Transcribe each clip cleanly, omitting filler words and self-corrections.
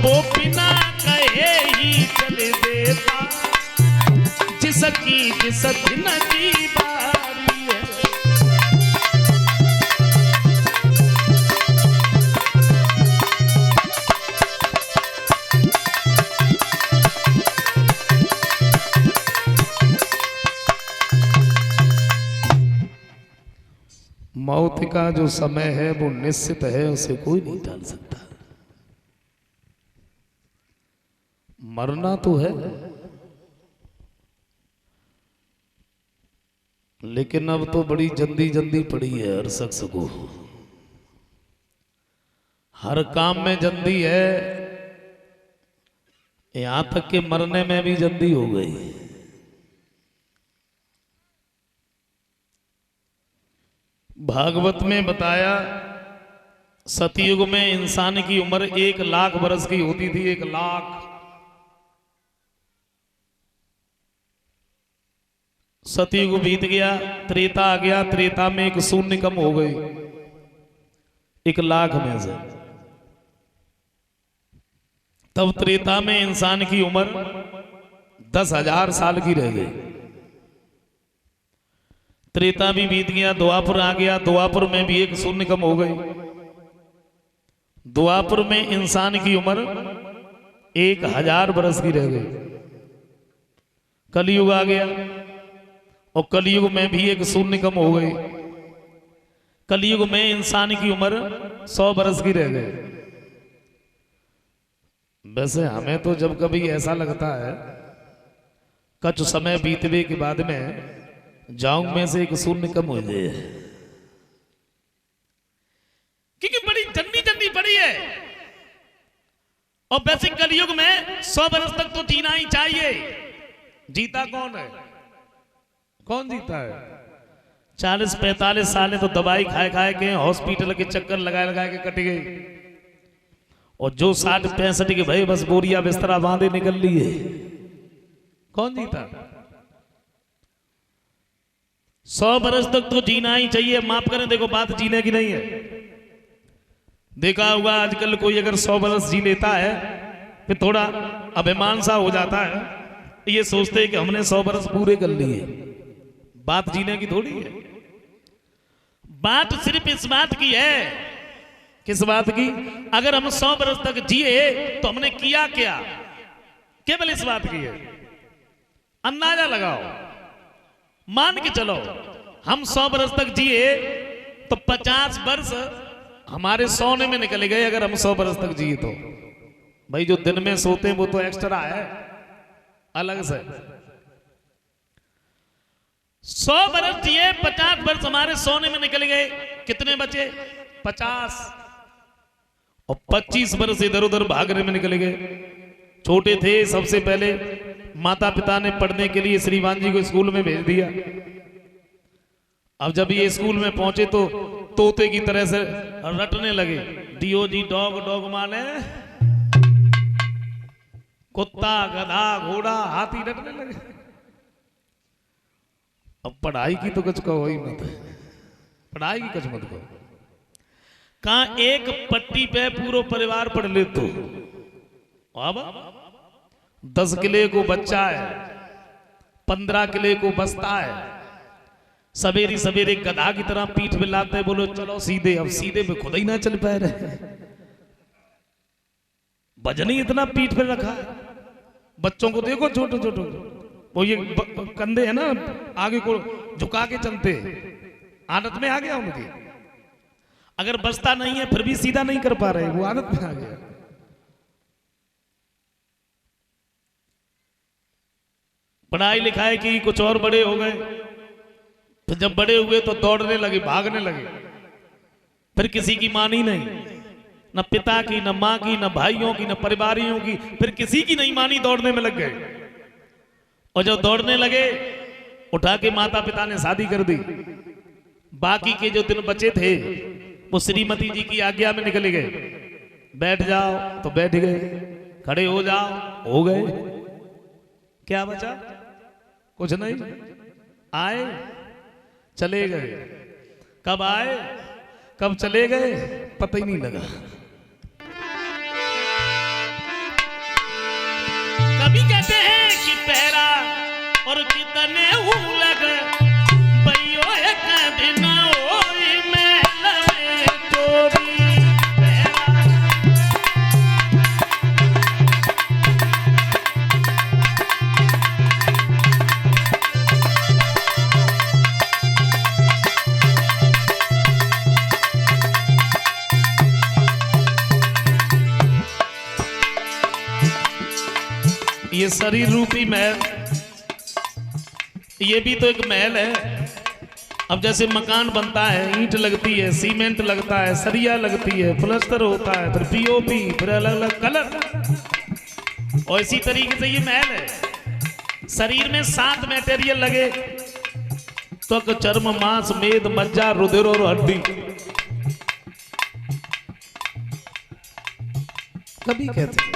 वो बिना कहे ही चल देता, जिसकी जिस दिन की बारी है। मौत का जो समय है वो निश्चित है, उसे कोई नहीं टाल सकता। मरना तो है, लेकिन अब तो बड़ी जल्दी जल्दी पड़ी है हर शख्स को। हर काम में जल्दी है, यहां तक कि मरने में भी जल्दी हो गई। भागवत में बताया, सतयुग में इंसान की उम्र 1,00,000 बरस की होती थी। 1,00,000। सतयुग बीत गया, त्रेता आ गया। त्रेता में एक शून्य कम हो गई 1,00,000 में से। तब त्रेता में इंसान की उम्र 10,000 साल की रह गई। त्रेता भी बीत गया, द्वापर आ गया। द्वापर में भी एक शून्य कम हो गई। द्वापर में इंसान की उम्र 1,000 बरस की रह गई। कलयुग आ गया और कलयुग में भी एक शून्य कम हो गई। कलयुग में इंसान की उम्र 100 बरस की रह गई। वैसे हमें तो जब कभी ऐसा लगता है कुछ समय बीतने के बाद में जाऊं में से एक शून्य कम हो जाए, क्योंकि बड़ी जल्दी जल्दी पड़ी है। और वैसे कलयुग में 100 बरस तक तो जीना ही चाहिए। जीता कौन है? कौन जीता है? 40-45 साल तो दवाई खाए खाए के, हॉस्पिटल के चक्कर लगाए लगाए के कट गई। और जो 60-65 के भाई बस बोरिया बिस्तरा बांधे निकल लिए। कौन जीता? 100 बरस तक तो जीना ही चाहिए। माफ करें, देखो बात जीने की नहीं है। देखा होगा आजकल कोई अगर 100 बरस जी लेता है फिर थोड़ा अभिमान सा हो जाता है, ये सोचते हैं कि हमने 100 बरस पूरे कर लिए। बात जीने की थोड़ी है। बात सिर्फ इस बात की है। किस बात की? अगर हम 100 बरस तक जिए तो हमने किया क्या? केवल इस बात की है। अंदाजा लगाओ, मान के चलो हम 100 बरस तक जिए तो 50 वर्ष हमारे सोने में निकल गए। अगर हम 100 बरस तक जिए तो भाई जो दिन में सोते हैं वो तो एक्स्ट्रा है, अलग से। 100 बरस जिए, 50 वर्ष हमारे सोने में निकल गए। कितने बचे? 50। और 25 वर्ष इधर उधर भागने में निकल गए। छोटे थे, सबसे पहले माता पिता ने पढ़ने के लिए श्रीमान जी को स्कूल में भेज दिया। अब जब ये स्कूल में पहुंचे तो तोते की तरह से रटने लगे। डीओजी डॉग, डॉग माने कुत्ता, गधा, घोड़ा, हाथी, रटने लगे। अब पढ़ाई की तो कुछ कहो ही मत, पढ़ाई की कुछ मत कहो। कहां एक पट्टी पे पूरा परिवार पढ़ ले तो अब 10 किले को बच्चा है, 15 किले को बस्ता है। सवेरे सवेरे गधा की तरह पीठ पे लाते हैं, बोलो चलो सीधे। अब सीधे पे खुद ही ना चल पाए रहे, वजन ही इतना पीठ पे रखा है। बच्चों को देखो छोटे छोटे, वो ये कंधे है ना आगे को झुका के चलते, आदत में आ गया उनकी। अगर बस्ता नहीं है फिर भी सीधा नहीं कर पा रहे, वो आदत में आ गया। पढ़ाई लिखाई की, कुछ और बड़े हो गए। फिर जब बड़े हुए तो दौड़ने लगे, भागने लगे। फिर किसी की मानी नहीं, न पिता की, न मां की, न भाइयों की, न परिवारियों की। फिर किसी की नहीं मानी, दौड़ने में लग गए। और जब दौड़ने लगे उठा के माता पिता ने शादी कर दी। बाकी के जो दिन बचे थे वो श्रीमती जी की आज्ञा में निकले गए। बैठ जाओ तो बैठ गए, खड़े हो जाओ हो गए। क्या बचा? कुछ नहीं। आए चले गए, कब आए कब चले गए पता ही नहीं लगा। कभी कहते हैं कि पैरा और कितने लग भैयो एक दिन ओई महल में चोरी पैरा। ये शरीर रूपी महल, ये भी तो एक महल है। अब जैसे मकान बनता है, ईंट लगती है, सीमेंट लगता है, सरिया लगती है, प्लास्टर होता है, फिर पीओपी, फिर अलग अलग कलर, और इसी तरीके से ये महल है। शरीर में 7 मटेरियल लगे, त्वक, चर्म, मांस, मेद, मज्जा, रुधिर और हड्डी। कभी कहते हैं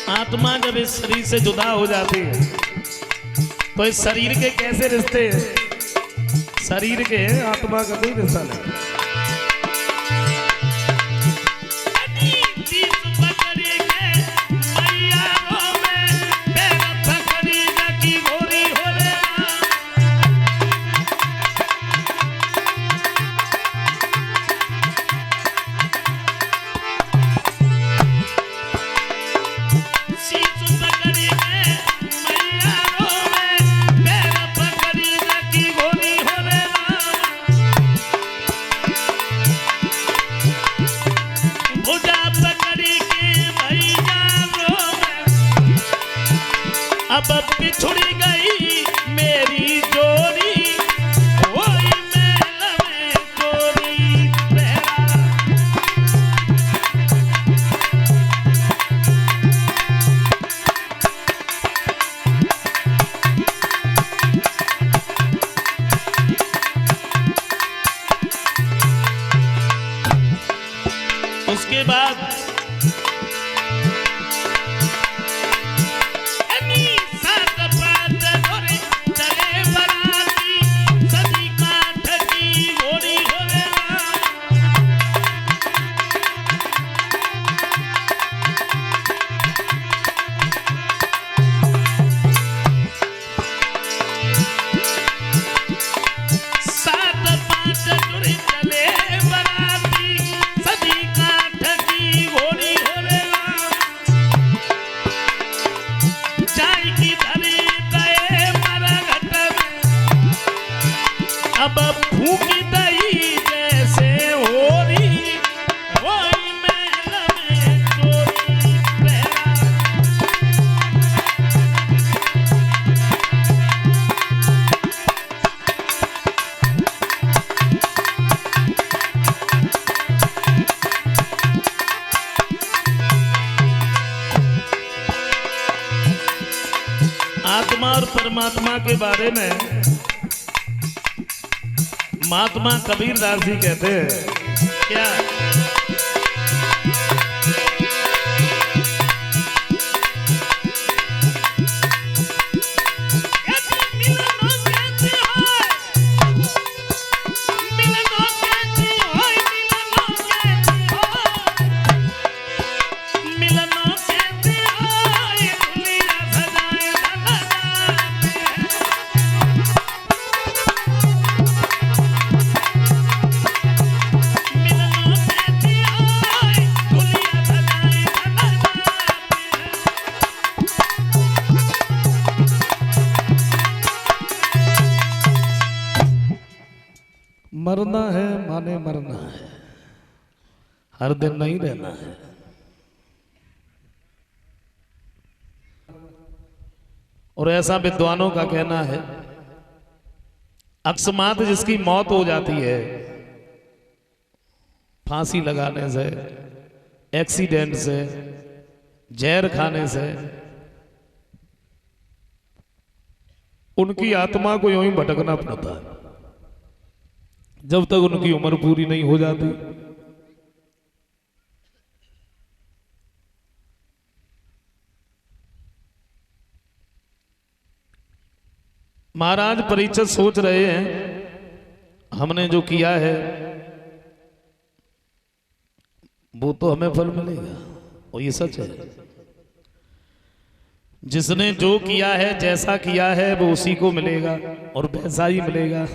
आत्मा जब इस शरीर से जुदा हो जाती है तो इस शरीर के कैसे रिश्ते हैं? शरीर के आत्मा का कोई रिश्ता नहीं। अब पिछुड़ी गई मेरी जोड़ी, ओई महल में चोरी पैरा। उसके बाद अब फूकी दही जैसे हो रही, वही महल में चोरी पैरा। आत्मा और परमात्मा के बारे में महात्मा कबीरदास जी कहते हैं क्या? मरना है माने मरना है, हर दिन नहीं रहना है। और और ऐसा विद्वानों का कहना है, अकस्मात जिसकी मौत हो जाती है फांसी लगाने से, एक्सीडेंट से, जहर खाने से, उनकी आत्मा को यूं ही भटकना पड़ता है जब तक उनकी उम्र पूरी नहीं हो जाती। महाराज परीक्षित सोच रहे हैं हमने जो किया है वो तो हमें फल मिलेगा, और ये सच है। जिसने जो किया है, जैसा किया है, वो उसी को मिलेगा और वैसा ही मिलेगा।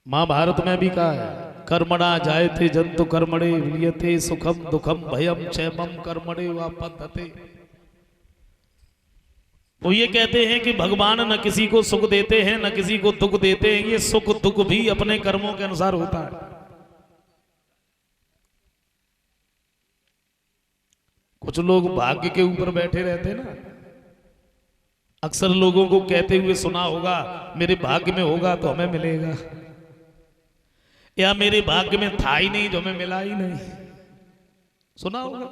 महाभारत में भी कहा है, कर्मणा जायते जंतु कर्मणे विलियते सुखम दुखम भयम क्षेमम कर्मणे वापद्धते। वो ये कहते हैं कि भगवान न किसी को सुख देते हैं न किसी को दुख देते हैं, ये सुख दुख भी अपने कर्मों के अनुसार होता है। कुछ लोग भाग्य के ऊपर बैठे रहते हैं ना, अक्सर लोगों को कहते हुए सुना होगा मेरे भाग्य में होगा तो हमें मिलेगा, या मेरे भाग्य में था ही नहीं जो हमें मिला ही नहीं, सुना होगा।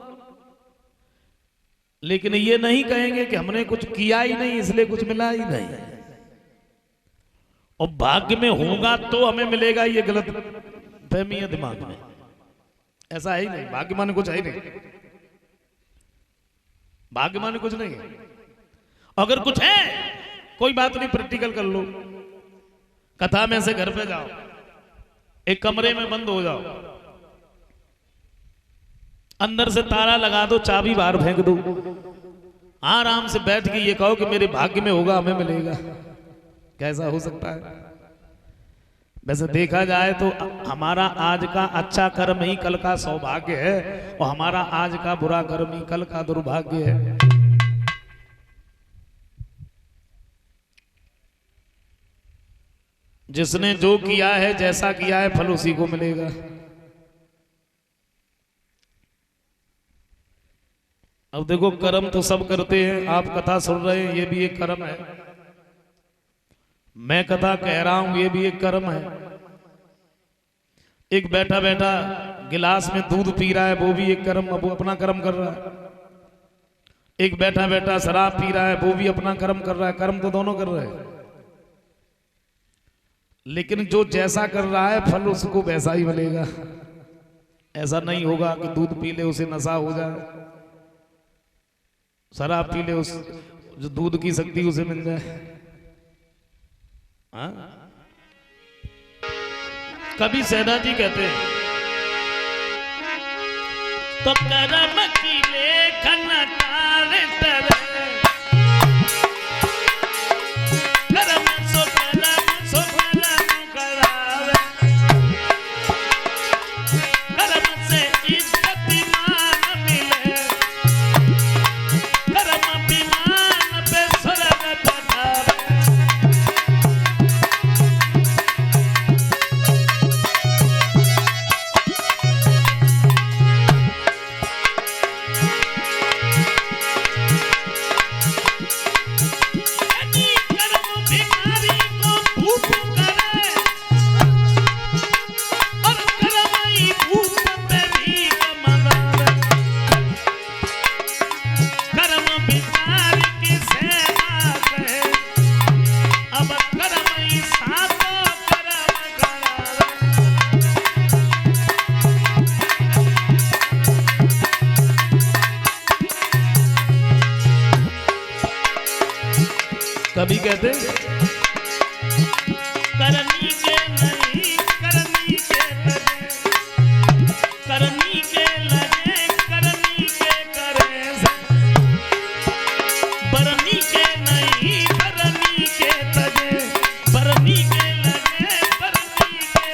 लेकिन ये नहीं कहेंगे कि हमने कुछ किया ही नहीं इसलिए कुछ मिला ही नहीं, और भाग्य में होगा तो हमें मिलेगा, ये गलत फहमी है दिमाग में। ऐसा है ही नहीं, भाग्य माने कुछ है ही नहीं, भाग्य माने कुछ नहीं है। अगर कुछ है कोई बात नहीं, प्रैक्टिकल कर लो। कथा में से घर पे जाओ, एक कमरे में बंद हो जाओ, अंदर से ताला लगा दो, चाबी बाहर फेंक दो, आराम से बैठ के ये कहो कि मेरे भाग्य में होगा हमें मिलेगा। कैसा हो सकता है? वैसे देखा जाए तो हमारा आज का अच्छा कर्म ही कल का सौभाग्य है, और हमारा आज का बुरा कर्म ही कल का दुर्भाग्य है। जिसने जो किया है, जैसा किया है, फल उसी को मिलेगा। अब देखो, कर्म तो सब करते हैं, आप कथा सुन रहे हैं ये भी एक कर्म है, मैं कथा कह रहा हूं ये भी एक कर्म है, एक बैठा बैठा गिलास में दूध पी रहा है वो भी एक कर्म, वो अपना कर्म कर रहा है, एक बैठा बैठा शराब पी रहा है वो भी अपना कर्म कर रहा है। कर्म तो दोनों कर रहे हैं, लेकिन जो जैसा कर रहा है फल उसको वैसा ही मिलेगा। ऐसा नहीं होगा कि दूध पी ले उसे नशा हो जाए, शराब पी ले उस जो दूध की शक्ति उसे मिल जाए। हाँ? कभी सेना जी कहते हैं, तो कर्म की लेखन तारे तरे, कर्म सो कर्म करावे, कर्म से इज्जत मान मिले, कर्म विमान पे स्वर्ग पधारे। कभी कहते करनी के नहीं करनी के लगे, करनी के लगे करनी के करे, बरनी के नहीं बरनी के लगे, बरनी के लगे बरनी के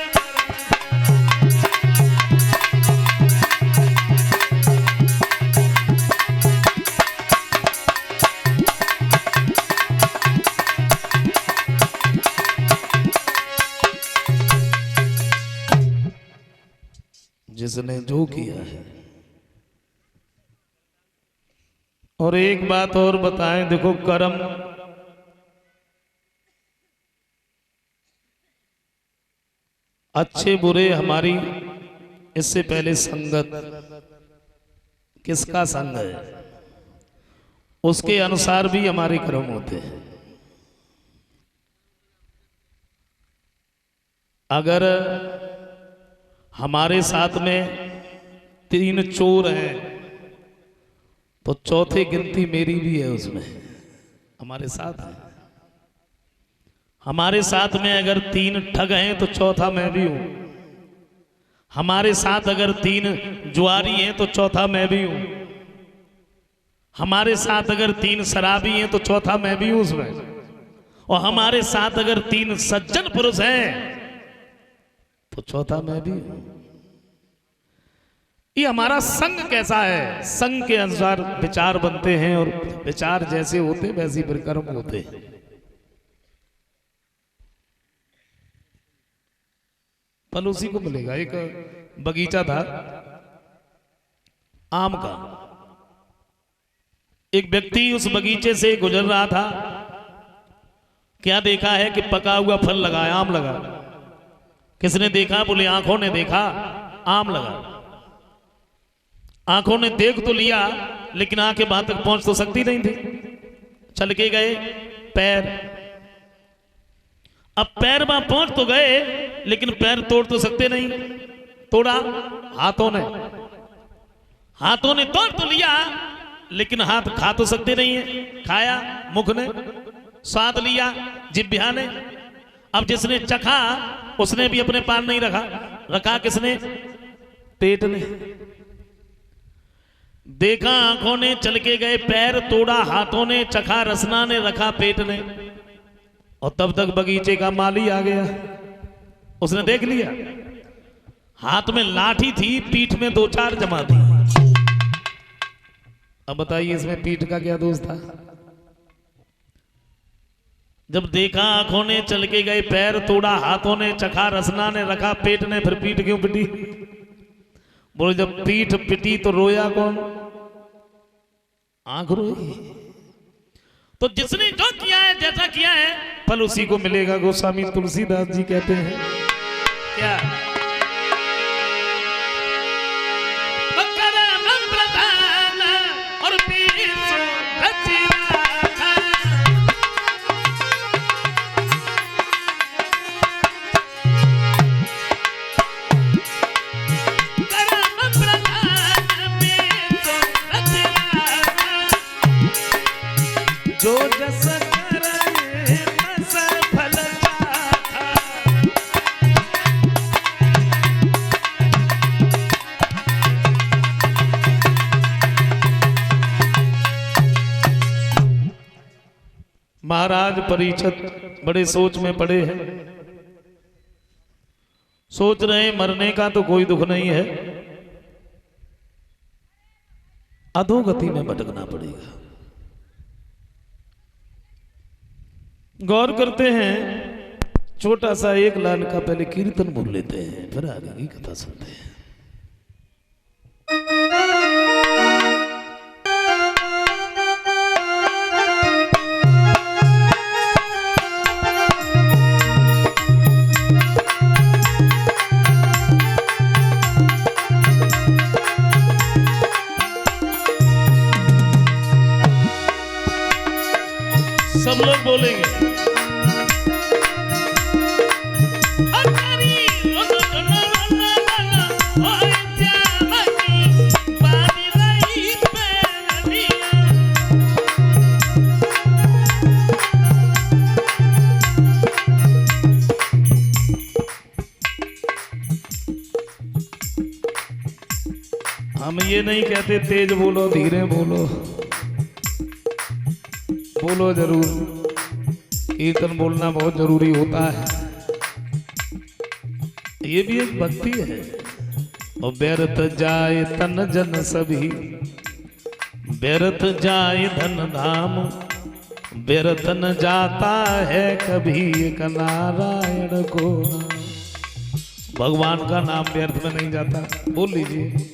जिसने जो किया है और एक बात और बताएं, देखो कर्म अच्छे बुरे हमारी, इससे पहले संगत, किसका संग है उसके अनुसार भी हमारे कर्म होते हैं। अगर हमारे साथ में 3 चोर हैं तो चौथे गिनती मेरी भी है उसमें, हमारे साथ है। हमारे साथ में अगर 3 ठग हैं तो चौथा मैं भी हूं। हमारे साथ अगर 3 जुआरी हैं तो चौथा मैं भी हूं। हमारे साथ अगर 3 शराबी हैं तो चौथा मैं भी हूं उसमें। और हमारे साथ अगर 3 सज्जन पुरुष हैं तो चौथा मैं भी हूं। ये हमारा संग कैसा है, संग के अनुसार विचार बनते हैं और विचार जैसे होते वैसे फिर कर्म होते हैं। फल उसी को मिलेगा। एक बगीचा था आम का, एक व्यक्ति उस बगीचे से गुजर रहा था। क्या देखा है कि पका हुआ फल लगा है, आम लगा। किसने देखा? बोले आंखों ने देखा, आम लगा। आंखों ने देख तो लिया लेकिन आंखें वहां तक पहुंच तो सकती नहीं थी। चल के गए पैर, अब पैर वहां पहुंच तो गए लेकिन पैर तोड़ तो सकते नहीं। तोड़ा हाथों ने, हाथों ने तोड़ तो लिया लेकिन हाथ खा तो सकते नहीं है। खाया मुख ने, स्वाद लिया जिह्वा ने। अब जिसने चखा उसने भी अपने पार नहीं रखा। रखा किसने? पेट ने। देखा आंखों ने, चल के गए पैर, तोड़ा हाथों ने, चखा रसना ने, रखा पेट ने। और तब तक बगीचे का माली आ गया। उसने देख लिया, हाथ में लाठी थी, पीठ में 2-4 जमा थी। अब बताइए इसमें पीठ का क्या दोष था? जब देखा आंखों ने, चल के गए पैर, तोड़ा हाथों ने, चखा रसना ने, रखा पेट ने, फिर पीठ क्यों पिटी? बोले जब पीठ पिटी तो रोया कौन? आंख रोई। तो जिसने जो किया है, जैसा किया है, फल उसी को मिलेगा। गोस्वामी तुलसीदास जी कहते हैं क्या? और जो जस करे तस फल पाता। महाराज परीक्षित बड़े सोच में पड़े हैं। सोच रहे मरने का तो कोई दुख नहीं है, अधोगति में भटकना पड़ेगा। गौर करते हैं, छोटा सा 1 लाइन का पहले कीर्तन बोल लेते हैं, फिर आगे की कथा सुनते हैं। सब लोग बोलेंगे। हम ये नहीं कहते तेज बोलो, धीरे बोलो, बोलो जरूर। कीर्तन बोलना बहुत जरूरी होता है, ये भी एक भक्ति है। और व्यर्थ जाए तन जन सभी, व्यर्थ जाए धन धाम, व्यर्थ न जाता है कभी एक नारायण को नाम। भगवान का नाम व्यर्थ में नहीं जाता। बोल लीजिए।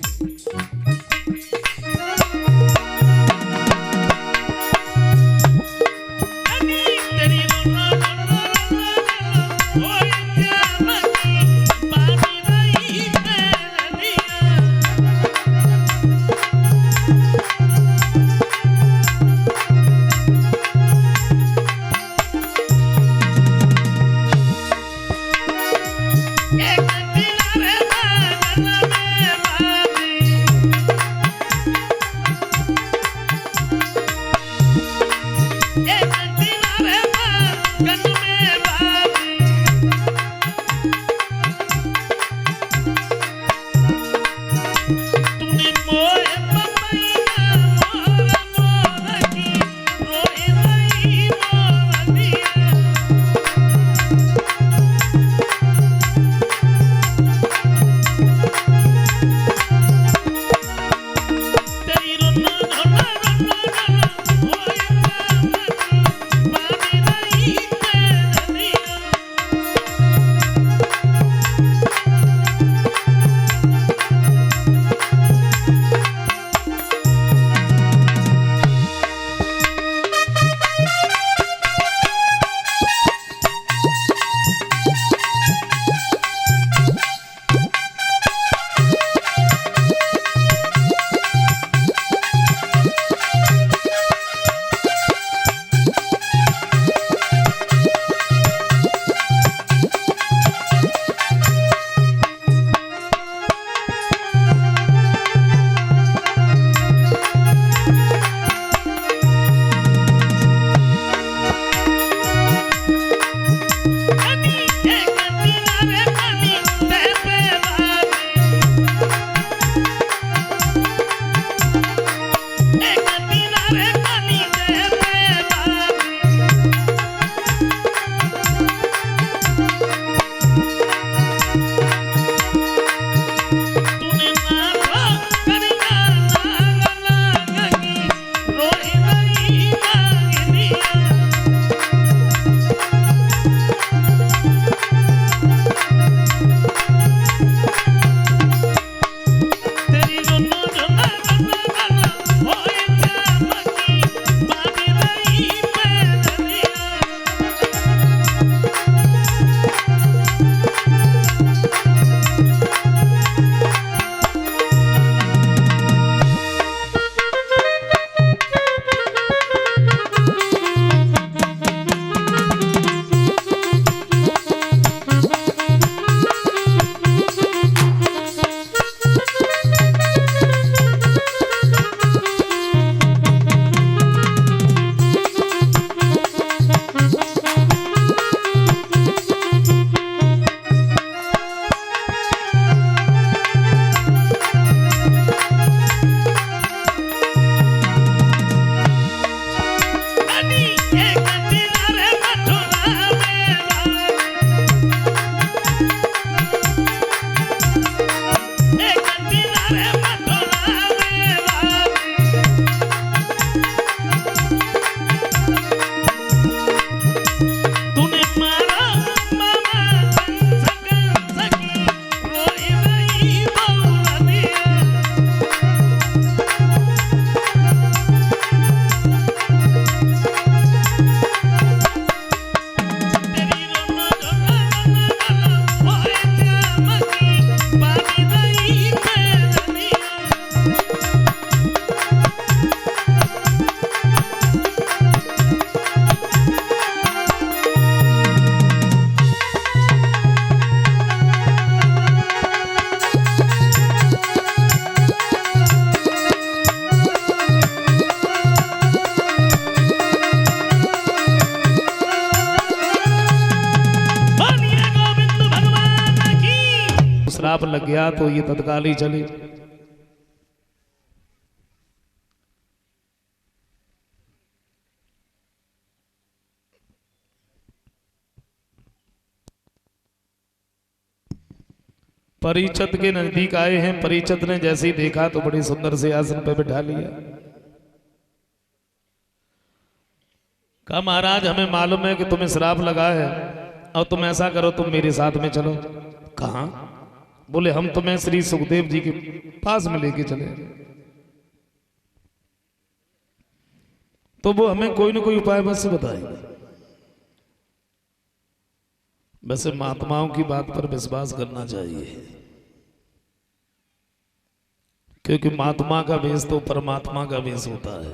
श्राप लग गया तो ये तत्काल ही चले। परीक्षित के नजदीक आए हैं। परीक्षित ने जैसे ही देखा तो बड़ी सुंदर से आसन पे बिठा लिया। कहा महाराज हमें मालूम है कि तुम्हें श्राप लगा है और तुम ऐसा करो तुम मेरे साथ में चलो। कहा? बोले हम तुम्हें श्री सुखदेव जी के पास में लेके चले। तो वो हमें कोई ना कोई उपाय बस से बताएंगे। वैसे महात्माओं की बात पर विश्वास करना चाहिए, क्योंकि महात्मा का वेश तो परमात्मा का वेश होता है।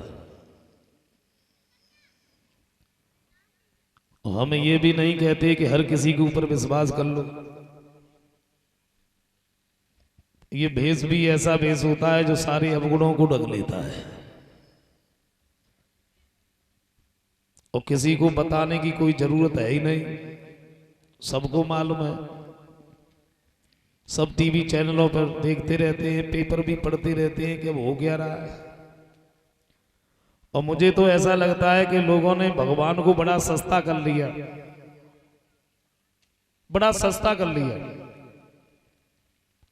हम ये भी नहीं कहते कि हर किसी के ऊपर विश्वास कर लो, ये भेष भी ऐसा भेष होता है जो सारे अवगुणों को ढक लेता है और किसी को बताने की कोई जरूरत है ही नहीं, सबको मालूम है। सब टीवी चैनलों पर देखते रहते हैं, पेपर भी पढ़ते रहते हैं कि अब हो क्या रहा है। और मुझे तो ऐसा लगता है कि लोगों ने भगवान को बड़ा सस्ता कर लिया, बड़ा सस्ता कर लिया।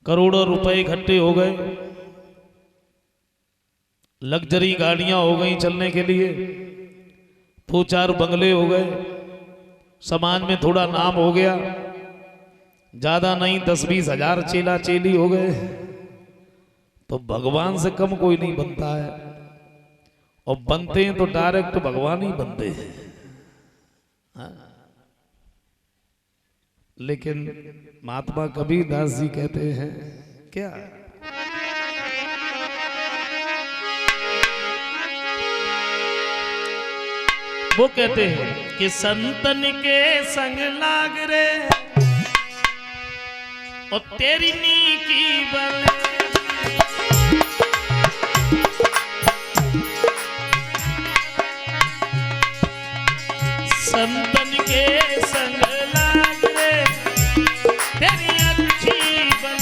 करोड़ों रुपए इकट्ठे हो गए, लग्जरी गाड़ियां हो गई चलने के लिए, 2-4 बंगले हो गए, समाज में थोड़ा नाम हो गया, ज्यादा नहीं 10-20 हजार चेला चेली हो गए, तो भगवान से कम कोई नहीं बनता है। और बनते हैं तो डायरेक्ट भगवान ही बनते हैं। हाँ। लेकिन महात्मा कबीर दास जी कहते हैं क्या, वो कहते हैं कि संतन के संग लाग रे और तेरी नीकी बल, संतन के संग लाग रे तेरी अच्छी बल,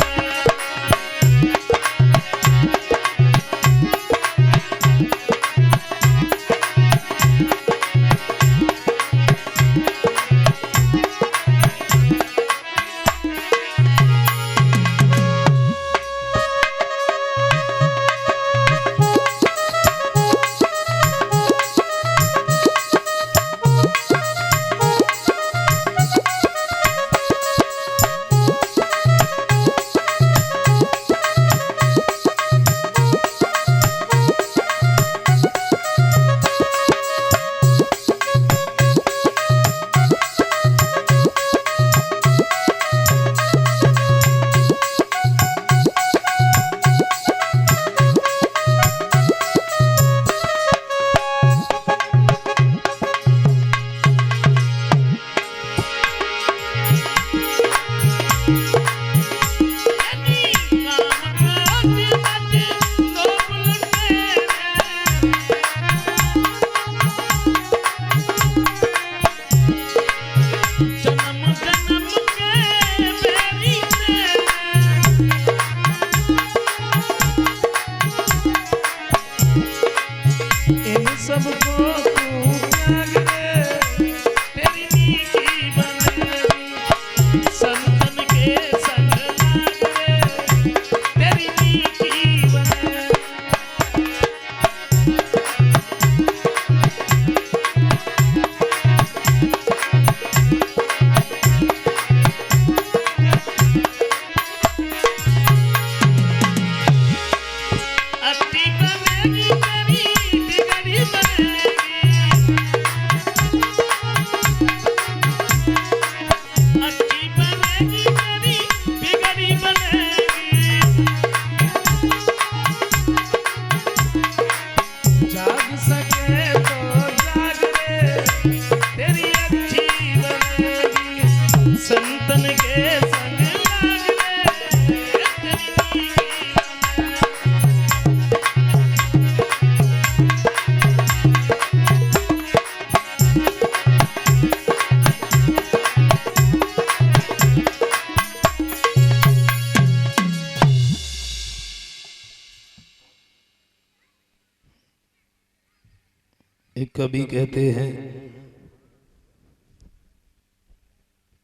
एक कवि कहते हैं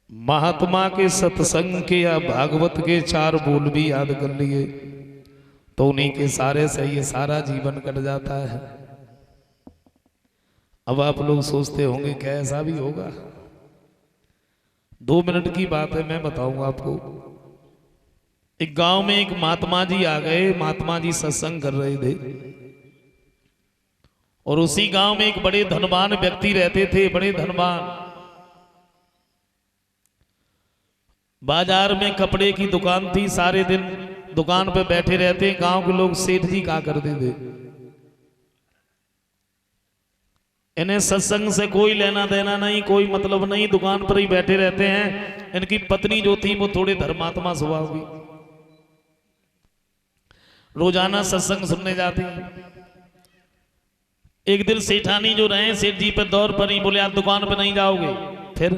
महात्मा के सत्संग के या भागवत के 4 बोल भी याद कर लिए तो उन्हीं के सारे से ये सारा जीवन कट जाता है। अब आप लोग सोचते होंगे क्या ऐसा भी होगा? 2 मिनट की बात है, मैं बताऊंगा आपको। एक गांव में एक महात्मा जी आ गए। महात्मा जी सत्संग कर रहे थे और उसी गांव में एक बड़े धनवान व्यक्ति रहते थे, बड़े धनवान। बाजार में कपड़े की दुकान थी, सारे दिन दुकान पे बैठे रहते। गांव के लोग सेठ जी कहा करते थे, इन्हें सत्संग से कोई लेना देना नहीं, कोई मतलब नहीं, दुकान पर ही बैठे रहते हैं। इनकी पत्नी जो थी वो थोड़े धर्मात्मा स्वभाव की, रोजाना सत्संग सुनने जाती। एक दिन सेठानी जो रहे सेठ जी पे दौर पर ही बोले आप दुकान पे नहीं जाओगे, फिर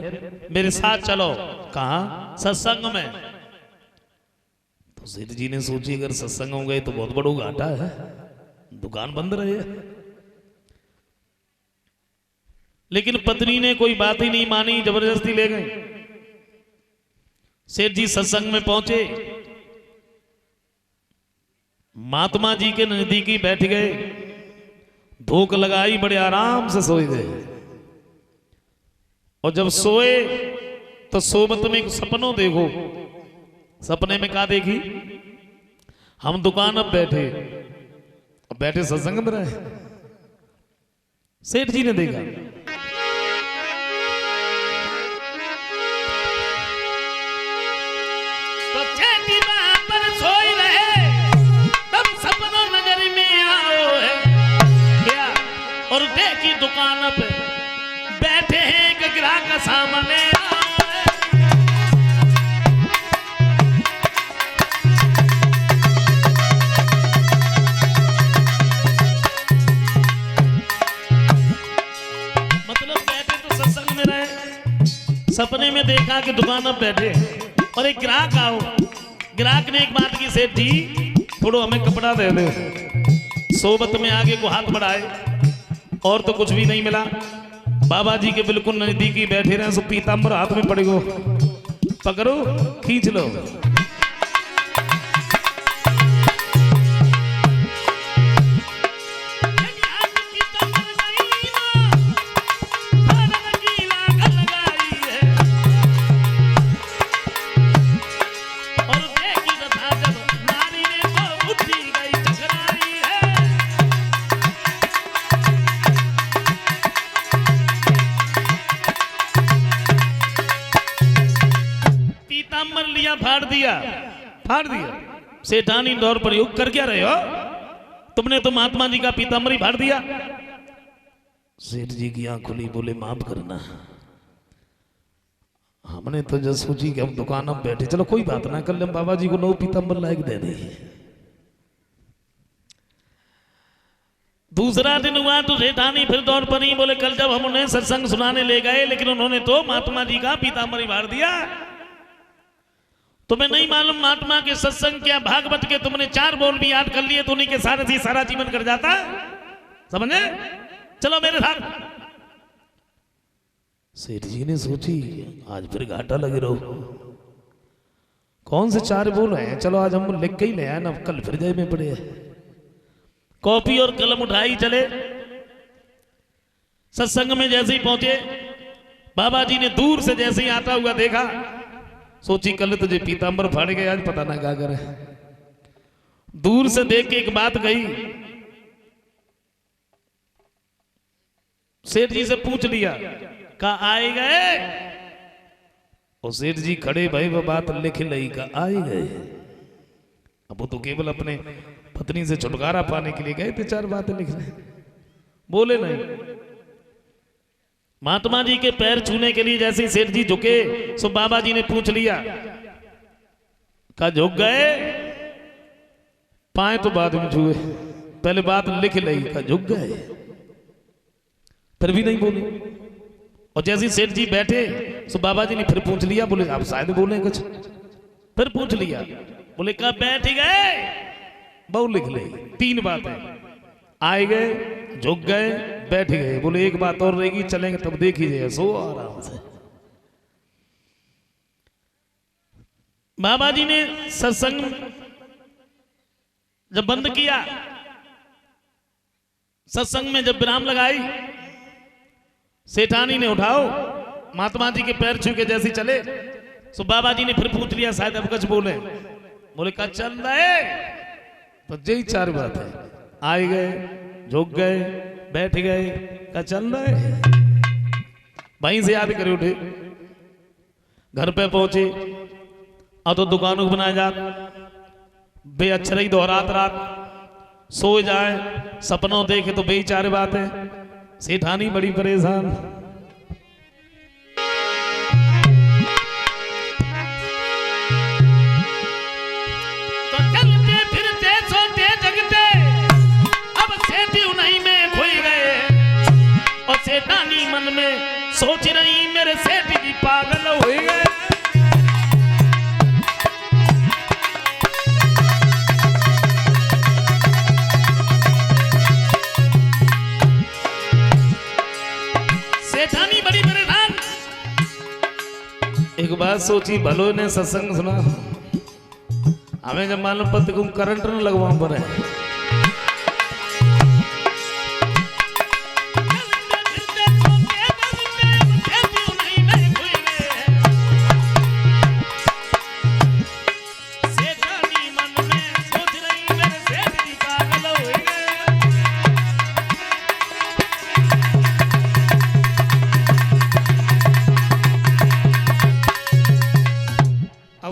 मेरे साथ चलो। कहा? सत्संग में। तो सेठ जी ने सोची अगर सत्संग हो गए तो बहुत बड़ा घाटा है, दुकान बंद रहे। लेकिन पत्नी ने कोई बात ही नहीं मानी, जबरदस्ती ले गए। सेठ जी सत्संग में पहुंचे, महात्मा जी के नजदीक ही बैठ गए, भूख लगाई, बड़े आराम से सोए गए। और जब सोए तो सोबत में एक सपनों देखो। सपने में क्या देखी? हम दुकान अब बैठे, अब बैठे सत्संग में रहे। सेठ जी ने देखा, तो सेठ जी वहां पर सोई रहे, तब सपनों नगर में आओ है क्या? और देखी दुकान पे बैठे हैं एक ग्राहक सामने आओ है। मतलब बैठे तो सत्संग में रहे, सपने में देखा कि दुकान पर बैठे और एक ग्राहक आओ। ग्राहक ने एक बात की, सेठ जी थोड़ा हमें कपड़ा दे दो। सोबत में आगे को हाथ बढ़ाए और तो कुछ भी नहीं मिला। बाबा जी के बिल्कुल नजदीकी बैठे रहे, सो पीताम्बर हाथ में पड़ गो, पकड़ो खींच लो। फाड़ दिया। सेठानी दौर पर योग कर क्या रहे हो? तुमने तो महात्मा जी का पीताम्बर ही फाड़ दिया। सेठ जी की आंख खुली, बोले माफ करना, हमने तो जब सोची कि हम दुकान में बैठे, चलो कोई बात ना, कल हम बाबा जी को नौ पीताम्बर लायक दे दे। दूसरा दिन हुआ तो सेठानी फिर दौर पर ही बोले कल जब हम उन्हें सत्संग सुनाने ले गए, लेकिन उन्होंने तो महात्मा जी का पीताम्बर ही फाड़ दिया। तुम्हें नहीं मालूम महात्मा के सत्संग क्या, भागवत के तुमने 4 बोल भी याद कर लिए तो उन्हीं के सारथी सारा जीवन कर जाता, समझे? चलो मेरे साथ। सेठ जी ने सोची आज फिर घाटा लगे रहो, कौन से 4 बोल हैं, चलो आज हम लिख के ही ले आए ना, कल फिर जाए में पड़े। कॉपी और कलम उठाई चले। सत्संग में जैसे ही पहुंचे, बाबा जी ने दूर से जैसे ही आता हुआ देखा, सोची कल तुझे पीताम्बर फाड़ गए, आज पता ना क्या करे। दूर से देख के एक बात कही, सेठ जी से पूछ लिया, कहा आए गए? और सेठ जी खड़े भाई वो बात लिख लई, कहा आए गए। अब वो तो केवल अपने पत्नी से छुटकारा पाने के लिए गए थे, 4 बातें लिखने, बोले नहीं। महात्मा जी के पैर छूने के लिए जैसे ही सेठ जी झुके, सो बाबा जी ने पूछ लिया, कहा झुक गए? पाए तो बाद में छुए, पहले बात लिख ली, कहा झुक गए, फिर भी नहीं बोले। और जैसे ही सेठ जी बैठे, सो बाबा जी ने फिर पूछ लिया, बोले आप शायद बोले कुछ, फिर पूछ लिया, बोले कहा बैठ गए? बहुत लिख ले, 3 बातें, आए गए, झुक गए, बैठ गए। बोले एक बात और रहेगी, चलेंगे तब देख लीजिए, सो आराम से। बाबा जी ने सत्संग जब बंद किया, सत्संग में जब विराम लगाई, सेठानी ने उठाओ महात्मा जी के पैर छू के जैसे चले, सो बाबा जी ने फिर पूछ लिया शायद अब कुछ बोले। बोले का चल रहे? तो यही 4 बात है, आए गए, झुक गए, बैठ गए, का चल रहे। वहीं से याद करे उठे, घर पे पहुंचे, अब तो दुकानों को बनाया जात, बे अक्षर ही दोहरात रात, सो जाए, सपनों देखे तो बे 4 बात है। सेठानी बड़ी परेशान, तो चलते फिरते सोते मन में सोच रही मेरे सेठ जी पागल हो गए। सेठानी बड़ी परेशान। एक बात सोची, भलो ने सत्संग सुना, हमें जब मालूम पड़ता को करंट न लगवाऊं पर है।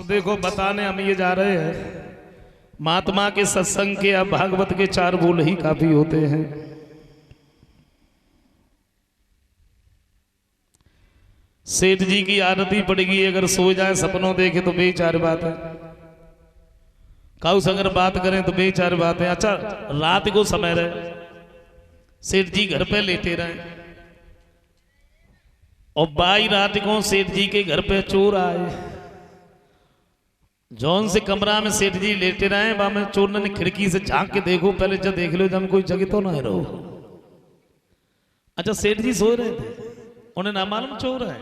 देखो बताने हम ये जा रहे हैं, महात्मा के सत्संग के या भागवत के 4 बोल ही काफी होते हैं। सेठ जी की आदती पड़ेगी, अगर सो जाए सपनों देखे तो बेचार बात है, काउस अगर बात करें तो बेचार बात है। अच्छा रात को समय रहे, सेठ जी घर पे लेटे रहे और 22 रात को सेठ जी के घर पे चोर आए। जौन से कमरा में सेठ जी लेटे रहे वहां में चोर ने खिड़की से झांक के देखो, पहले जब देख लो जब कोई जगह तो ना रहो। अच्छा सेठ जी सो रहे थे, उन्हें ना मालूम चोर है,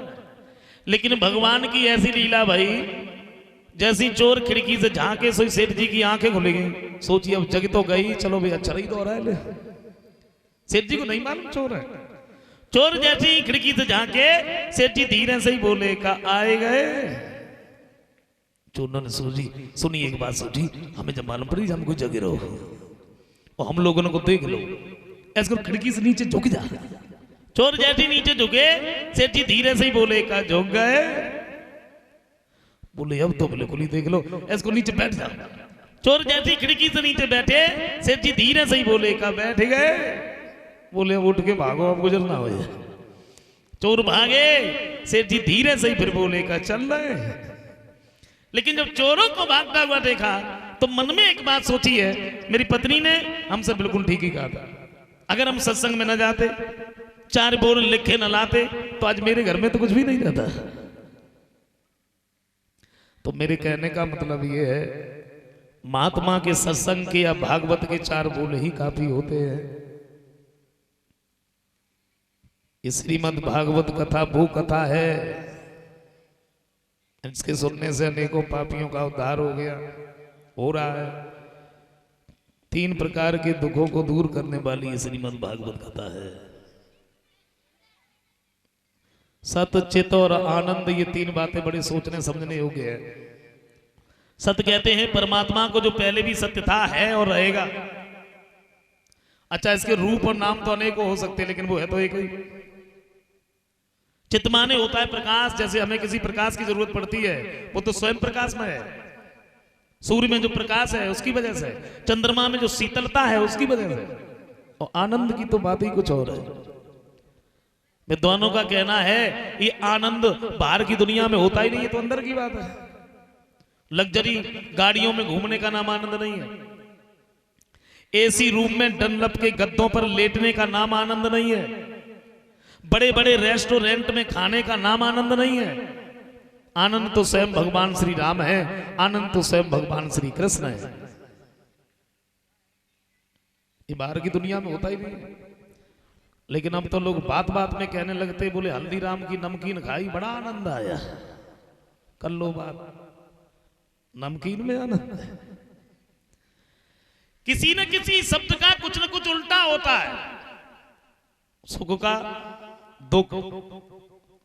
लेकिन भगवान की ऐसी लीला भाई, जैसी चोर खिड़की से झांके सोई सेठ जी की आंखें खुल गई। सोचिए अब जग तो गई, चलो भाई अच्छा रही तो रहा है। सेठ जी को नहीं मालूम चोर है। चोर जैसी खिड़की से झांके सेठ जी धीरे से ही बोले का आए गए। चोरों ने सुनी एक बात सोची, हमें जब मालूम पड़ी हम कोई जगह रहो और हम लोगों को देख लो, ऐसे खिड़की से नीचे झुक जा। चोर जैसे नीचे झुके, सेठ जी धीरे से ही बोले का झुक गए। बोले अब तो बिल्कुल ही देख लो, इसको नीचे बैठ जा। चोर जैसी खिड़की से नीचे बैठे, सेठ जी धीरे से ही बोले का बैठ गए। बोले उठ के भागो, अब गुजर ना हो। चोर भागे, सेठ जी धीरे से ही फिर बोले का चल रहे। लेकिन जब चोरों को भागता हुआ देखा तो मन में एक बात सोची है, मेरी पत्नी ने हमसे बिल्कुल ठीक ही कहा था, अगर हम सत्संग में न जाते, 4 बोल लिखे न लाते तो आज मेरे घर में तो कुछ भी नहीं रहता। तो मेरे कहने का मतलब ये है, महात्मा के सत्संग के या भागवत के 4 बोल ही काफी होते हैं। श्रीमद् भागवत कथा वो कथा है, इसके सुनने से अनेकों पापियों का उद्धार हो गया, हो रहा है। 3 प्रकार के दुखों को दूर करने वाली ये श्रीमद् भागवत कथा है। सत, चित और आनंद, ये 3 बातें बड़े सोचने समझने योग्य है। सत्य कहते हैं परमात्मा को जो पहले भी सत्य था, है और रहेगा। अच्छा इसके रूप और नाम तो अनेकों हो सकते हैं, लेकिन वो है तो एक ही। चित माने होता है प्रकाश, जैसे हमें किसी प्रकाश की जरूरत पड़ती है, वो तो स्वयं प्रकाश में है। सूर्य में जो प्रकाश है उसकी वजह से, चंद्रमा में जो शीतलता है उसकी वजह से। और आनंद की तो बात ही कुछ और है। विद्वानों का कहना है ये आनंद बाहर की दुनिया में होता ही नहीं है, तो अंदर की बात है। लग्जरी गाड़ियों में घूमने का नाम आनंद नहीं है, एसी रूम में डनलप के गद्दों पर लेटने का नाम आनंद नहीं है, बड़े बड़े रेस्टोरेंट में खाने का नाम आनंद नहीं है। आनंद तो स्वयं भगवान श्री राम है, आनंद तो स्वयं भगवान श्री कृष्ण है। ये बाहर की दुनिया में होता ही नहीं। लेकिन अब तो लोग बात बात में कहने लगते, बोले हल्दीराम की नमकीन खाई बड़ा आनंद आया। कर लो बात, नमकीन में आनंद है। किसी न किसी शब्द का कुछ न कुछ उल्टा होता है। सुख का दुख,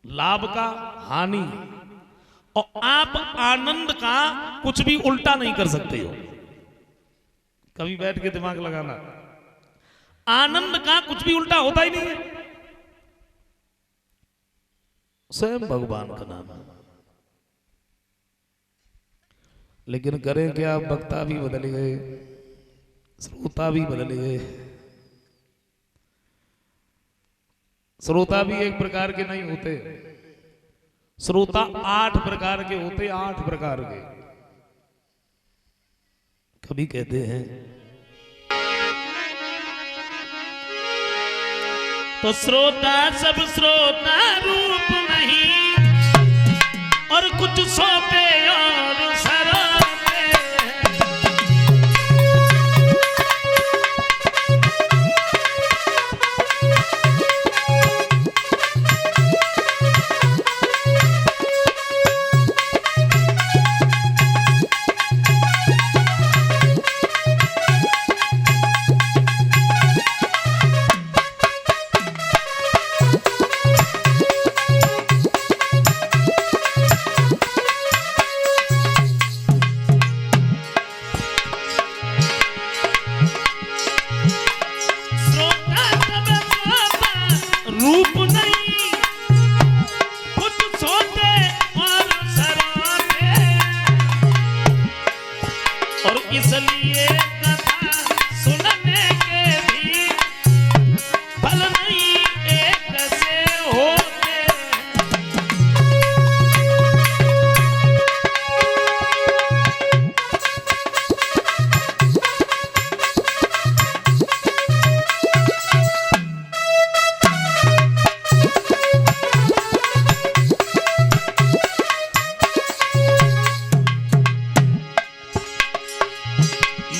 लाभ का हानि, और आप आनंद का कुछ भी उल्टा नहीं कर सकते हो। कभी बैठ के दिमाग लगाना, आनंद का कुछ भी उल्टा होता ही नहीं है। स्वयं भगवान का नाम है। लेकिन करें क्या, वक्ता भी बदल गए, श्रोता भी बदल गए। श्रोता भी एक प्रकार के नहीं होते, श्रोता 8 प्रकार के होते, 8 प्रकार के। कभी कहते हैं तो श्रोता सब श्रोता रूप नहीं, और कुछ सौंपे और सरापे। रूप नहीं, कुछ सोते और सरापे, और इसलिए कथा सुनने के भी फल नहीं एक से होते।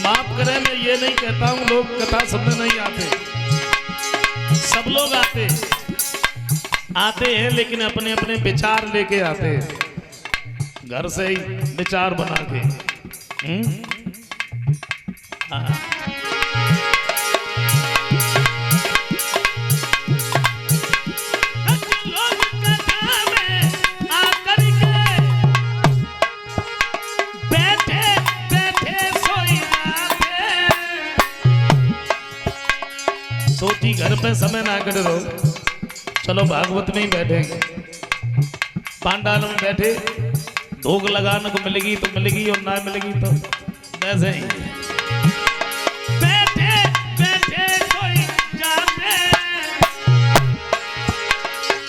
माफ करें, मैं ये नहीं कहता हूं लोग कथा सुनने नहीं आते, सब लोग आते हैं, लेकिन अपने अपने विचार लेके आते हैं, घर से ही विचार बना के। हाँ। लोग कथा में आकर के बैठे बैठे सोई जाते, सोची घर पे समय ना कर दो, चलो भागवत में ही बैठेंगे, पांडाल में बैठे, भोग लगाने को मिलेगी तो मिलेगी और ना मिलेगी तो वैसे ही बैठे बैठे सोई जाते।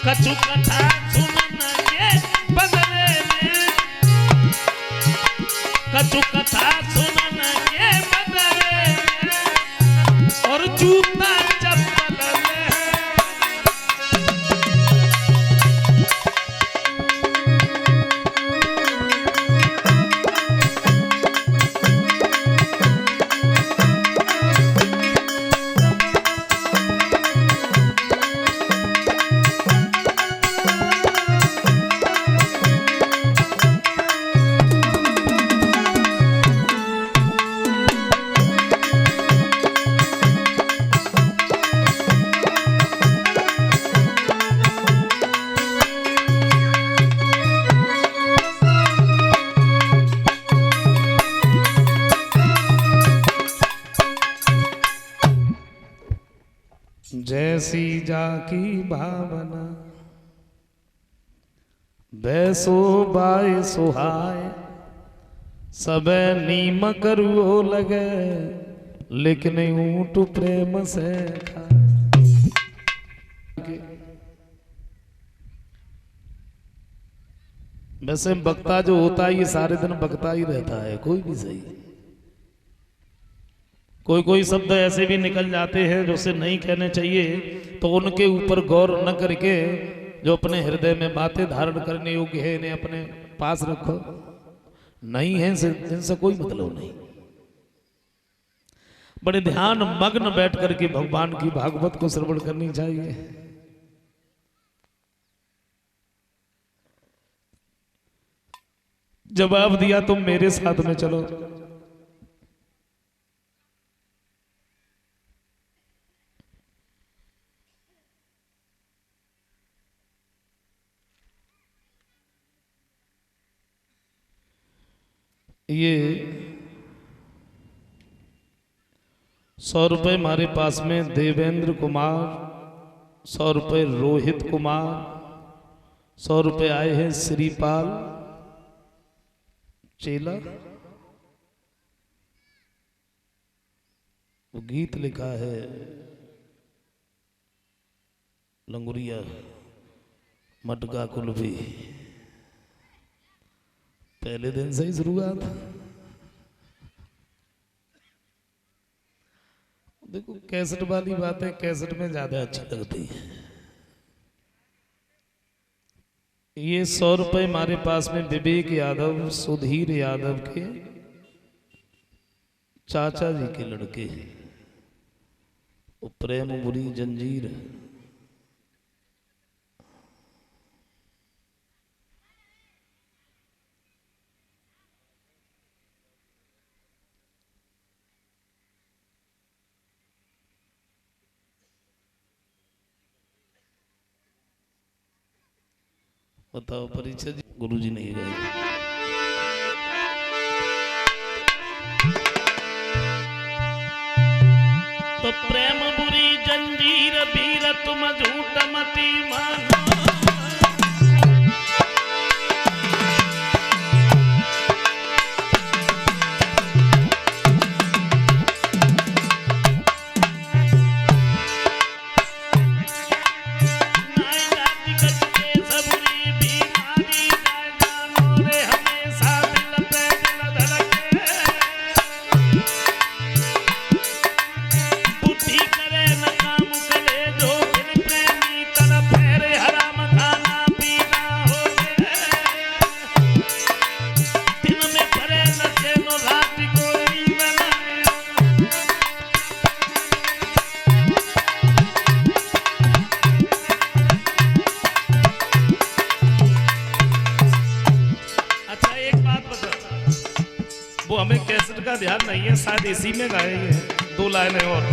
कछु कथा सुनने के बदले में, कछु कथा सुनने के बदले में, और जूता चप्पल ले। जैसी जाकी भावना बैसो बाय सुहाय, सबे नीम करुओ लगे, लेकिन ऊंट प्रेम से खाए। वैसे बकता जो होता है ये सारे दिन बकता ही रहता है, कोई भी सही। कोई कोई शब्द ऐसे भी निकल जाते हैं जो उसे नहीं कहने चाहिए, तो उनके ऊपर गौर न करके जो अपने हृदय में बातें धारण करने योग्य है इन्हें अपने पास रखो, नहीं है इनसे कोई मतलब नहीं। बड़े ध्यान मग्न बैठ करके भगवान की भागवत को श्रवण करनी चाहिए। जवाब दिया तुम मेरे साथ में चलो, ये 100 रुपये हमारे पास में देवेंद्र कुमार, 100 रुपये रोहित कुमार, 100 रुपये आए हैं श्रीपाल चेला। वो गीत लिखा है लंगुरिया मटका कुल्फी, पहले दिन से ही शुरुआत। देखो कैसेट वाली बातें कैसेट में ज्यादा अच्छी लगती है। ये 100 रुपए हमारे पास में विवेक यादव सुधीर यादव के चाचा जी के लड़के, वो प्रेम बुरी जंजीर है। बताओ परिचय जी, गुरु जी नहीं गए। तो प्रेम बुरी जंजीर वीर तुम झूठ मती मानो, वो हमें कैसेट का ध्यान नहीं है, शायद इसी में गाए हैं 2 लाइनें और।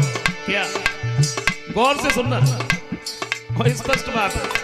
क्या गौर से सुनना और स्पष्ट बात है।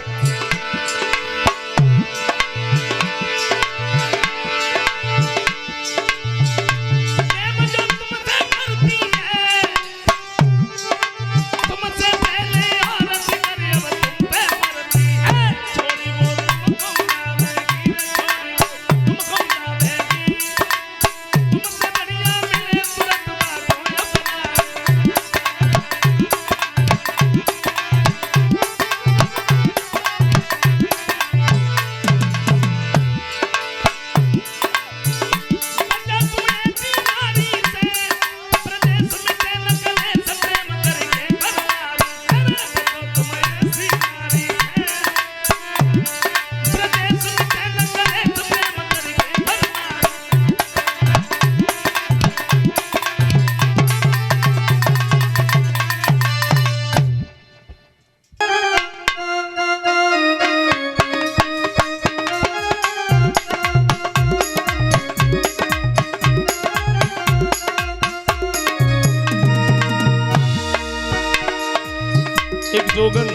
एक जोगन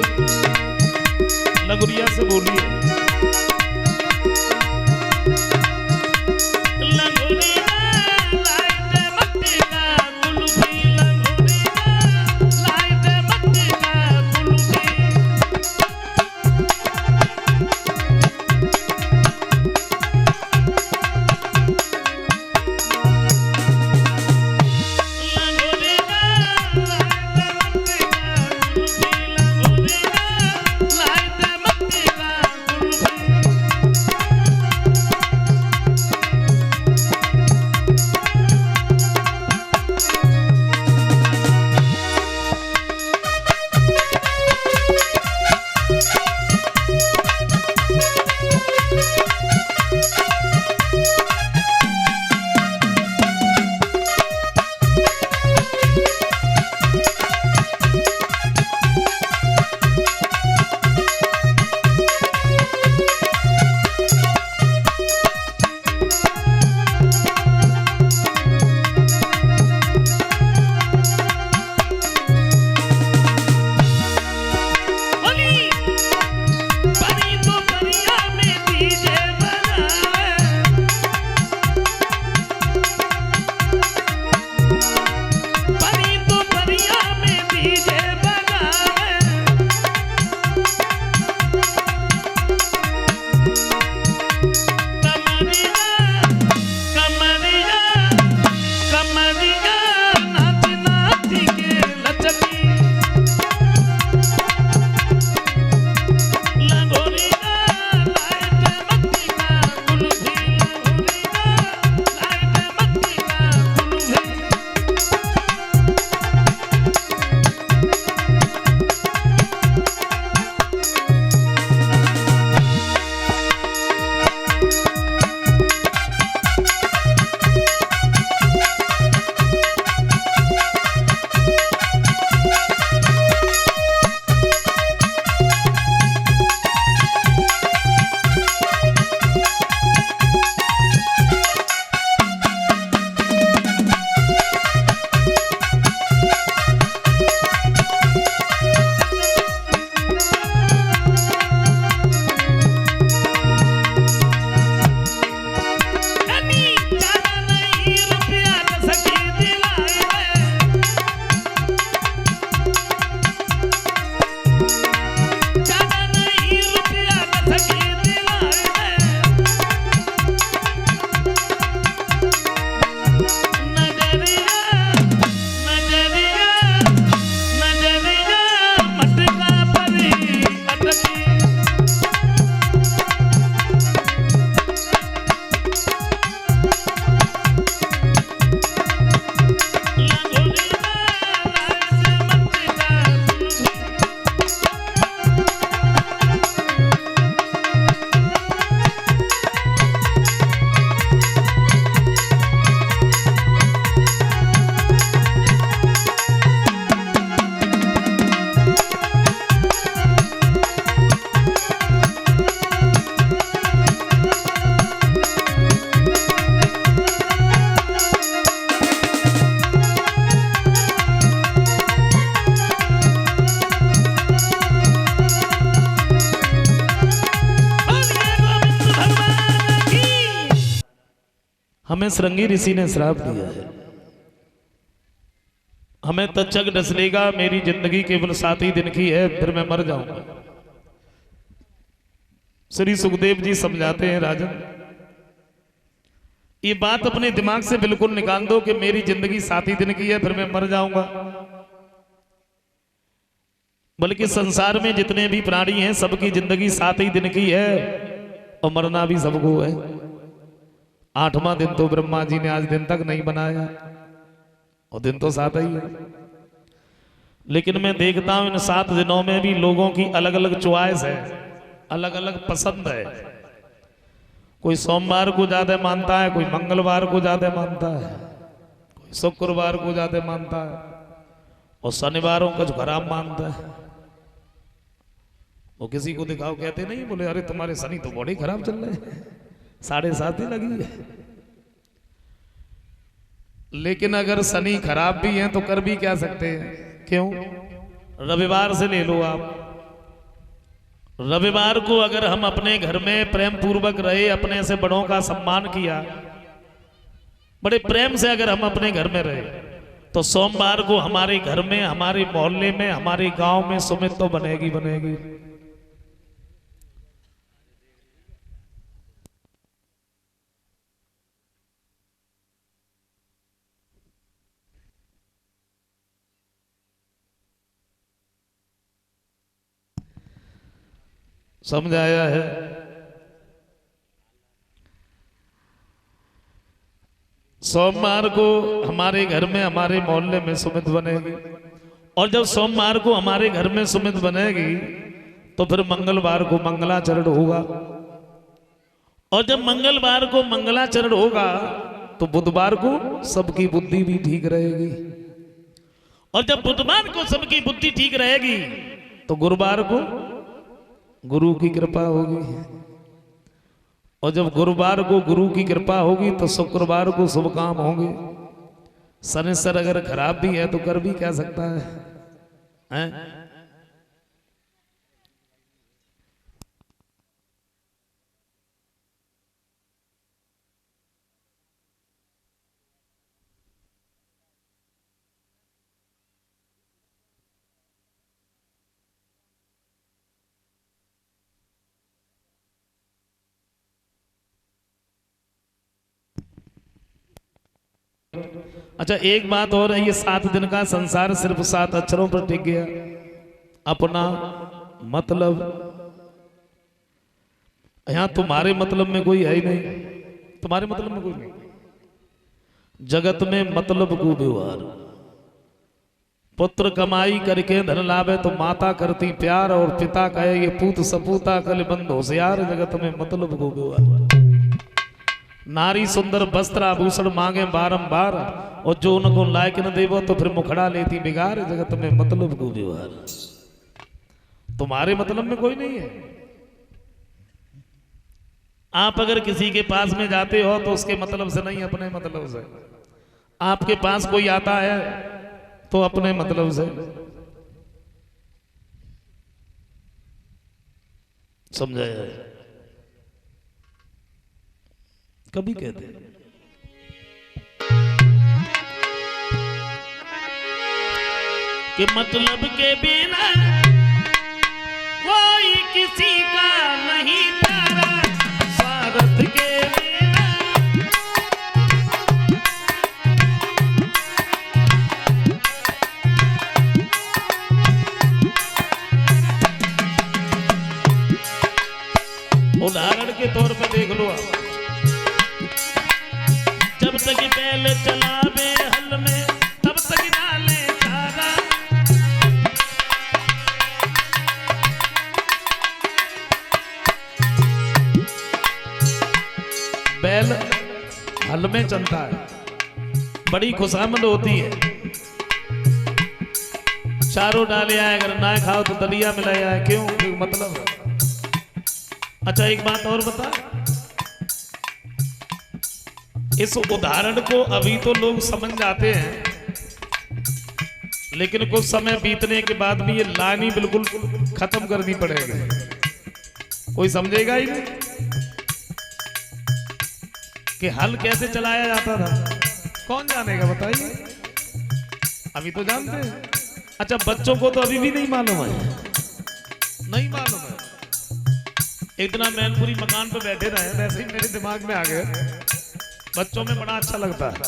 लगुरिया से बोलिए। हमें श्रृंगी ऋषि ने श्राप दिया है, हमें तक्षक डस लेगा, मेरी जिंदगी केवल 7 ही दिन की है, फिर मैं मर जाऊंगा। श्री सुखदेव जी समझाते हैं, राजन ये बात अपने दिमाग से बिल्कुल निकाल दो कि मेरी जिंदगी 7 ही दिन की है, फिर मैं मर जाऊंगा। बल्कि संसार में जितने भी प्राणी हैं सबकी जिंदगी 7 ही दिन की है और मरना भी सबको है। 8वां दिन तो ब्रह्मा जी ने आज दिन तक नहीं बनाया और दिन तो 7 ही है। लेकिन मैं देखता हूं इन 7 दिनों में भी लोगों की अलग अलग चॉइस है, अलग अलग पसंद है। कोई सोमवार को ज्यादा मानता है, कोई मंगलवार को ज्यादा मानता है, कोई शुक्रवार को ज्यादा मानता है और शनिवारों को खराब मानता है। वो किसी को दिखाओ कहते नहीं, बोले अरे तुम्हारे शनि तो बड़े खराब चल रहे हैं, 7.5 ही लगी है। लेकिन अगर शनि खराब भी है तो कर भी क्या सकते हैं? क्यों? रविवार से ले लो आप। रविवार को अगर हम अपने घर में प्रेम पूर्वक रहे, अपने से बड़ों का सम्मान किया, बड़े प्रेम से अगर हम अपने घर में रहे, तो सोमवार को हमारे घर में, हमारे मोहल्ले में, हमारे गांव में सुमित तो बनेगी बनेगी। समझ आया है? सोमवार को हमारे घर में, हमारे मोहल्ले में सुमित बनेगी और जब सोमवार को हमारे घर में सुमित बनेगी तो फिर मंगलवार को मंगलाचरण होगा और जब मंगलवार को मंगलाचरण होगा तो बुधवार को सबकी बुद्धि भी ठीक रहेगी और जब बुधवार को सबकी बुद्धि ठीक रहेगी तो गुरुवार को गुरु की कृपा होगी और जब गुरुवार को गुरु की कृपा होगी तो शुक्रवार को शुभ काम होंगे। शनिश्चर अगर खराब भी है तो कर भी क्या सकता है? अच्छा एक बात और है, ये 7 दिन का संसार सिर्फ 7 अक्षरों पर टिक गया। अपना मतलब, यहां तुम्हारे मतलब में कोई है ही नहीं, तुम्हारे मतलब में कोई नहीं। जगत में मतलब को व्यवहार, पुत्र कमाई करके धन लावे तो माता करती प्यार और पिता कहे ये पूत सपूता कल बंद होशियार। जगत में मतलब को व्यवहार, नारी सुंदर वस्त्र आभूषण मांगे बारंबार और जो उनको लायक न देवो तो फिर मुखड़ा लेती बिगाड़। जगत में मतलब को व्यवहार, तुम्हारे मतलब में कोई नहीं है। आप अगर किसी के पास में जाते हो तो उसके मतलब से नहीं, अपने मतलब से। आपके पास कोई आता है तो अपने मतलब से। समझाया? कभी कहते हैं कि मतलब के बिना कोई किसी का नहीं प्यारा, स्वार्थ के बिना उदाहरण के तौर पर देख लो आप, जब तक बैल चलावे हल में तब तक डाले चारा। बैल हल में चलता है, बड़ी खुशामद होती है। चारों डाले आए, अगर ना खाओ तो दलिया मिलाया आए। क्यों? मतलब है। अच्छा एक बात और बता, इस उदाहरण को अभी तो लोग समझ जाते हैं, लेकिन कुछ समय बीतने के बाद भी ये लानी बिल्कुल खत्म करनी पड़ेगी। कोई समझेगा ही नहीं। कि हल कैसे चलाया जाता था, कौन जानेगा बताइए? अभी तो जानते हैं। अच्छा, बच्चों को तो अभी भी नहीं मालूम है, नहीं मालूम है। एक दिन मैनपुरी मकान पे बैठे रहे, वैसे ही मेरे दिमाग में आ गए, बच्चों में बड़ा अच्छा लगता है।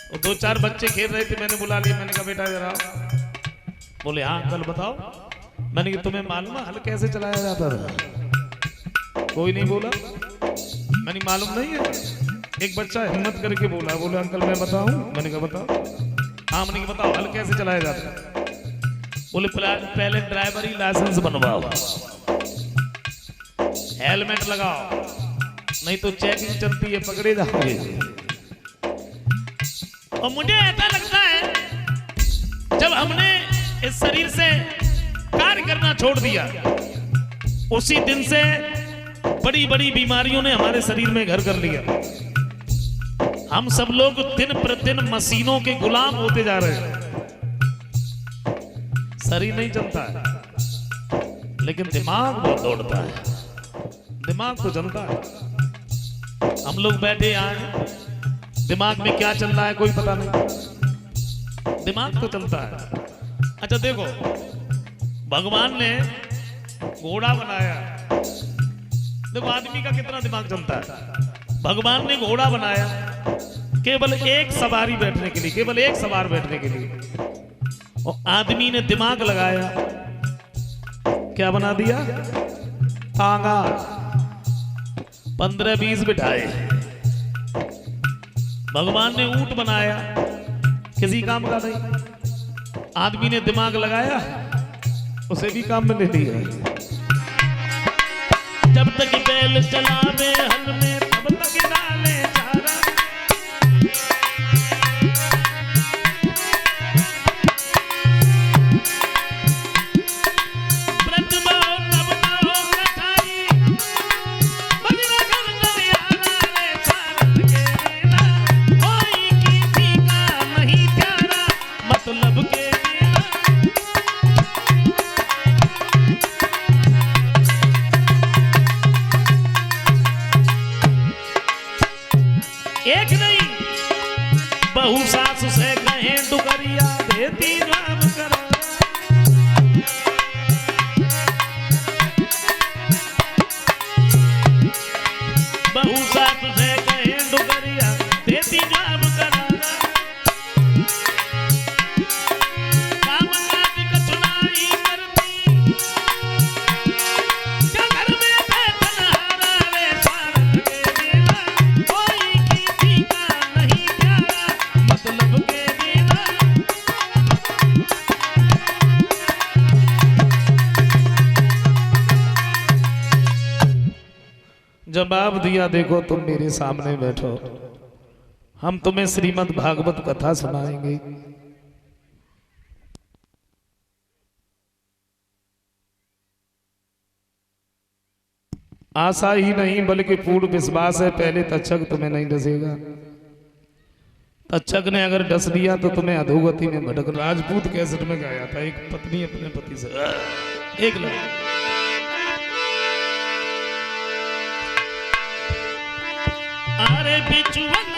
और 2-4 बच्चे खेल रहे थे, मैंने बुला लिया, मैंने कहा बेटा जरा। बोले हाँ अंकल बताओ। मैंने कहा तुम्हें मालूम है हल कैसे चलाया जाता था? कोई नहीं बोला। मैंने मालूम नहीं है। एक बच्चा हिम्मत करके बोला, बोले अंकल मैं बताऊं। मैंने कहा बताओ। हाँ, मैंने कहा बताओ हल कैसे चलाया जाता है? बोले पहले ड्राइवरी लाइसेंस बनवाओ, हेलमेट लगाओ, नहीं तो चेकिंग चलती है, पकड़े जाओगे। और मुझे ऐसा लगता है जब हमने इस शरीर से कार्य करना छोड़ दिया, उसी दिन से बड़ी बड़ी बीमारियों ने हमारे शरीर में घर कर लिया। हम सब लोग दिन प्रतिदिन मशीनों के गुलाम होते जा रहे हैं। शरीर नहीं चलता है, लेकिन दिमाग बहुत दौड़ता है। दिमाग तो चलता है। हम लोग बैठे आए, दिमाग में क्या चल रहा है कोई पता नहीं, दिमाग तो चलता है। अच्छा देखो, भगवान ने घोड़ा बनाया, देखो आदमी का कितना दिमाग चलता है। भगवान ने घोड़ा बनाया केवल एक सवारी बैठने के लिए, केवल एक सवार बैठने के लिए। और आदमी ने दिमाग लगाया, क्या बना दिया? टांगा 15-20 बिठाए। भगवान ने ऊंट बनाया, किसी काम का नहीं। आदमी ने दिमाग लगाया, उसे भी काम में ले लिया। जब तक बैल चलावे हल में, तब तक डाले चारा। व्रत बाओ तब बाओ कठाई, बजरा कर दरियाला रे चारन के बेला। कोई किसी का नहीं प्यारा, मतलब के बेला। एक नहीं बहु सास से कहें डुगरिया, देती राम करा। बहु सास से कहें डुगरिया, देती राम करा। काम काज कचुनाई करती, क्या घर में बैठन हारा रे चारन के बेला। कोई किसी का नहीं प्यारा, मतलब के बेला। जवाब दिया, देखो तुम मेरे सामने बैठो, हम तुम्हें श्रीमद् भागवत कथा सुनाएंगे। आशा ही नहीं बल्कि पूर्ण विश्वास है, पहले तक्षक तुम्हें नहीं डसेगा। तक्षक ने अगर डस दिया तो तुम्हें अधोगति में भटक। राजपूत कैसेट में गाया था, एक पत्नी अपने पति से एक लाइन, अरे बिचुअन